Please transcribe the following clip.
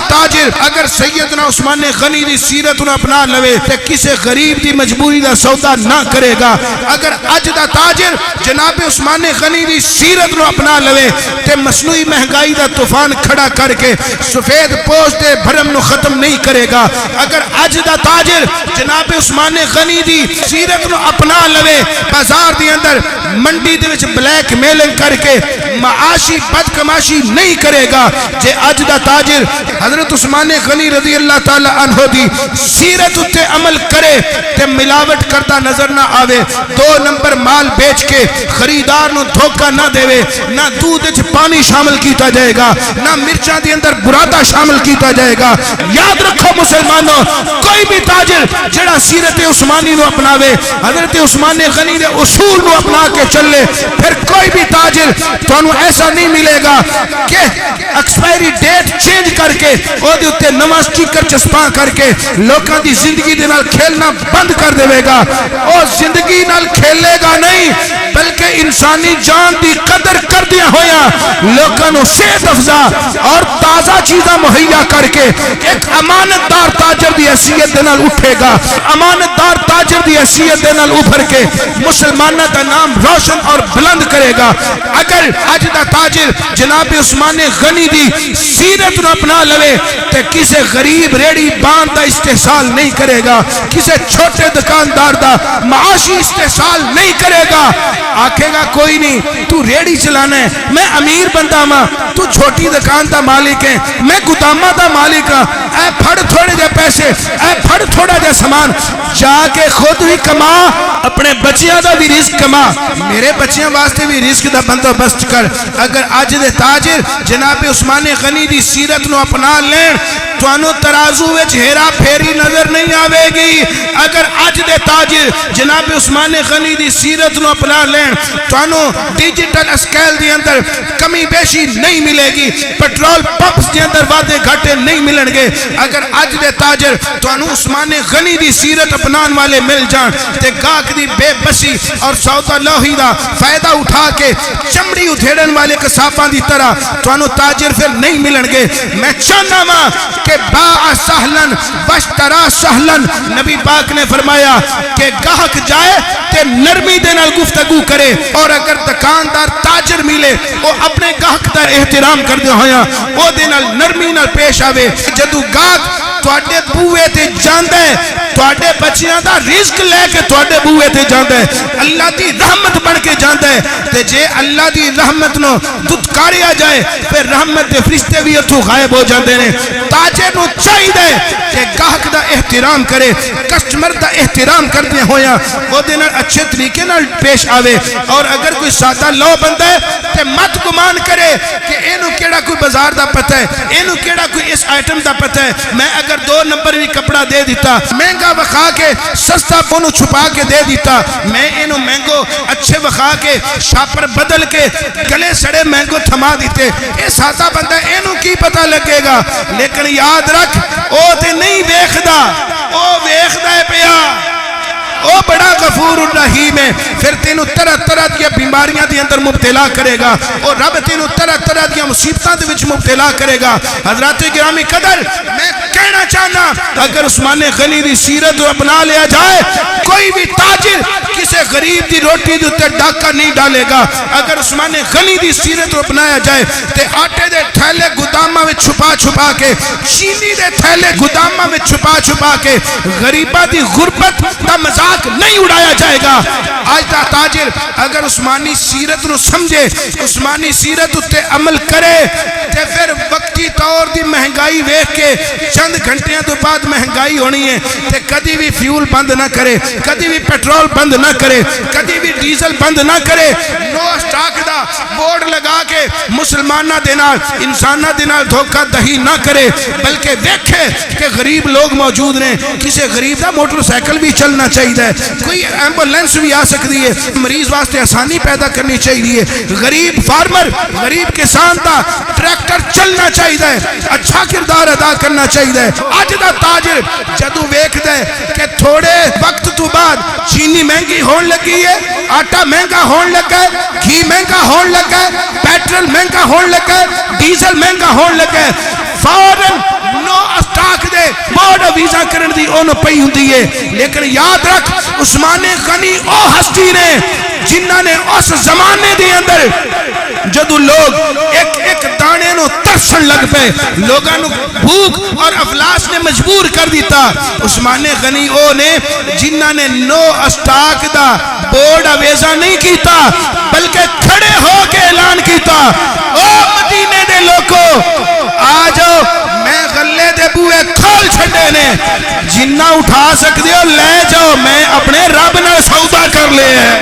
تاجر اگر سیدنا عثمان غنی دی سیرت نو اپنا لوے تے کسے غریب دی مجبوری دا سودا نہ کرے گا. اگر اج دا تاجر جناب عثمان غنی دی سیرت نو اپنا لوے تے مصنوعی مہنگائی دا طوفان کھڑا کر کے سفید پوش تے بھرم نو ختم نہیں کرے گا. اگر اج دا تاجر جناب عثمان غنی دی سیرت نو اپنا لوے بازار دی اندر منڈی دے وچ بلیک میلنگ کر کے معاشی بدکماشی نہیں کرے گا. جے اج دا تاجر حضرت عثمان غنی رضی اللہ تعالی عنہ دی سیرت تے عمل کرے تے ملاوٹ کرتا نظر نہ آوے, 2 نمبر مال بیچ کے خریدار نو دھوکہ نہ دے, نہ دودھ وچ پانی شامل کیتا جائے گا, نہ مرچاں دی اندر براتا شامل کیتا جائے گا. یاد رکھو مسلمانوں, کوئی بھی تاجر جڑا سیرت عثمانی نو اپناوے, حضرت عثمان غنی دے اصول نو اپنا کے چلے, پھر کوئی بھی تاجر تانوں ایسا نہیں ملے گا کہ ایکسپائری ڈیٹ چینج کر کے او دے اوتے نواں سٹیکر چسپاں کر کے لوکاں دی زندگی دے نال کھیلنا بند کر دے گا. او زندگی نال کھیلے گا نہیں بلکہ انسانی جان دی قدر کردیاں ہویا لوکاں نو صحت افزا اور تازہ چیزاں مہیا کر کے ایک امانت دار تاجر دی حیثیت دے نال اٹھے گا. امانت دار تاجر دی حیثیت دے نال ابھر کے مسلماناں دا نام روشن اور بلند کرے گا. اگر اج دا تاجر جناب عثمان غنی دی سیرت نو اپنا لوے تے کسے غریب ریڑی باندھ دا استحصال نہیں کرے گا, کسے چھوٹے دکاندار دا معاشی استحصال نہیں کرے گا. آکھے گا کوئی نہیں تو ریڑی چلانا ہے, میں امیر بندہ ماں, تو چھوٹی دکان دا مالک ہے, میں گودامہ دا مالک ہاں, اے پھڑ تھوڑے جے پیسے, اے پھڑ تھوڑا جے سامان, جا کے خود بھی کما, اپنے بچیاں دا بھی رزق کما, میرے بچیاں واسطے بھی رزق دا بندوبست کر. اگر اج دے تاجر جناب عثمان غنی دی سیرت نو اپنا لین توانو ترازو وچ ہیرا پھیری نظر نہیں آوے گی. اگر اج دے تاجر جناب عثمان غنی دی سیرت نو اپنا لین توانو ڈیجیٹل اسکیل دی اندر کمی بیشی نہیں ملے گی, پیٹرول پمپس دی اندر وعدے گھاٹے نہیں ملن گے. اگر اج دے تاجر توانو عثمان غنی دی سیرت اپنان والے مل جان تے گاہک دی بے بسی اور سودا لوہی دا فائدہ اٹھا کے چمڑی ادھیڑن والے قصاباں دی طرح توانو تاجر پھر نہیں ملن گے. میں چاہنا ماں کہ باع سہلن واشترا سہلن, نبی پاک نے فرمایا کہ گاہک جائے تے نرمی دے نال گفتگو کرے, اور اگر دکاندار تاجر ملے وہ اپنے گاہک دا احترام کر دے ہویا او دے نال نرمی نال پیش آوے. جدو گاہک تواڈے بوئے تے جاندا ہے, تواڈے بچیاں دا رزق لے کے تواڈے بوئے تے جاندا ہے, اللہ دی رحمت بن کے جاندا ہے, تے جے اللہ دی رحمت نو دھتکاریا جائے پھر رحمت دے فرشتے بھی اتھوں غائب ہو جاندے نے. تاجر نو چاہیے کہ گاہک دا احترام کرے, کسٹمر دا احترام کردے ہویا او دے نال اچھے طریقے نال پیش آوے. اور اگر کوئی سادہ لو بندہ ہے تے مت گمان کرے کہ اینو کیڑا کوئی بازار دا پتہ ہے, اینو کیڑا کوئی اس آئٹم دا پتہ ہے. میں اگر 2 نمبر بھی کپڑا دے دیتا, مہنگا وکھا کے سستا پونو چھپا کے دے دیتا, میں اینو مہنگو اچھے وکھا کے شاپر بدل کے گلے سڑے مہنگو تھما دیتے, اے سادہ بندہ اینو کی پتہ لگے گا. لیکن یاد رکھ او تے نہیں ویکھدا, او ویکھدا ہے پیا, او بڑا غفور الرحیم ہے. پھر تینوں طرح طرح کی بیماریاں دی اندر مبتلا کرے گا, اور رب تینوں طرح طرح کی مصیبتاں دے وچ مبتلا کرے گا. حضرات گرامی قدر, میں کہنا چاہنا اگر عثمان غنی دی سیرت اپنا لیا جائے کوئی بھی تاجر کسے غریب دی روٹی دے اوپر ڈاکہ نہیں ڈالے گا. اگر عثمان غنی دی سیرت اپنایا جائے تے آٹے دے تھیلے گوداماں وچ چھپا چھپا کے, چینی دے تھیلے گوداماں وچ چھپا چھپا کے غریباں دی غربت دا مذاق نہیں اڑایا جائے گا. آج دا تاجر اگر عثمانی سیرت نو سمجھے, عثمانی سیرت اتے عمل کرے تے پھر وقتی طور دی مہنگائی ویکھ کے چند گھنٹیاں تو بعد مہنگائی ہونی ہے تے کدی بھی فیول بند نہ کرے, کدی بھی پیٹرول بند نہ کرے, کدی بھی ڈیزل بند نہ کرے. نو سٹاک دا بورڈ لگا کے مسلمانہ دے نال انسانہ دے نال دھوکہ دہی نہ کرے, بلکہ دیکھے کہ غریب لوگ موجود ہیں. کسی غریب دا موٹر سائیکل بھی چلنا چاہیے, کوئی ایمبولینس بھی آ سکتی ہے, مریض واسطے آسانی پیدا کرنی چاہیے. غریب فارمر, غریب کسان دا ٹریکٹر چلنا چاہیے, اچھا کردار ادا کرنا چاہیے. اج دا تاجر جدو ویکھدا ہے کہ تھوڑے وقت تو بعد چینی مہنگی ہون لگی ہے, آٹا مہنگا ہون لگا ہے, گھی مہنگا ہون لگا ہے, پیٹرول مہنگا ہون لگا ہے, ڈیزل مہنگا ہون لگا ہے, فوراً بورڈ ویزا کرن دی اون پئی ہوندی ہے لیکن یاد رکھ عثمان غنی او ہستی نے جنہاں نے اس زمانے دے اندر جدو لوگ ایک دانے نو ترسن لگ پے لوگاں نو بھوک اور افلاس نے مجبور کر دیتا عثمان غنی او نے جنہاں نے نو اسٹاک دا بورڈ ویزا نہیں کیتا بلکہ کھڑے ہو کے اعلان کیتا او مدینے دے لوگوں آ جاؤ میں غلے دے بوئے کھول چھڑے نے جنہ اٹھا سکتے ہو لے جاؤ میں اپنے رب نال سودا کر لے ہیں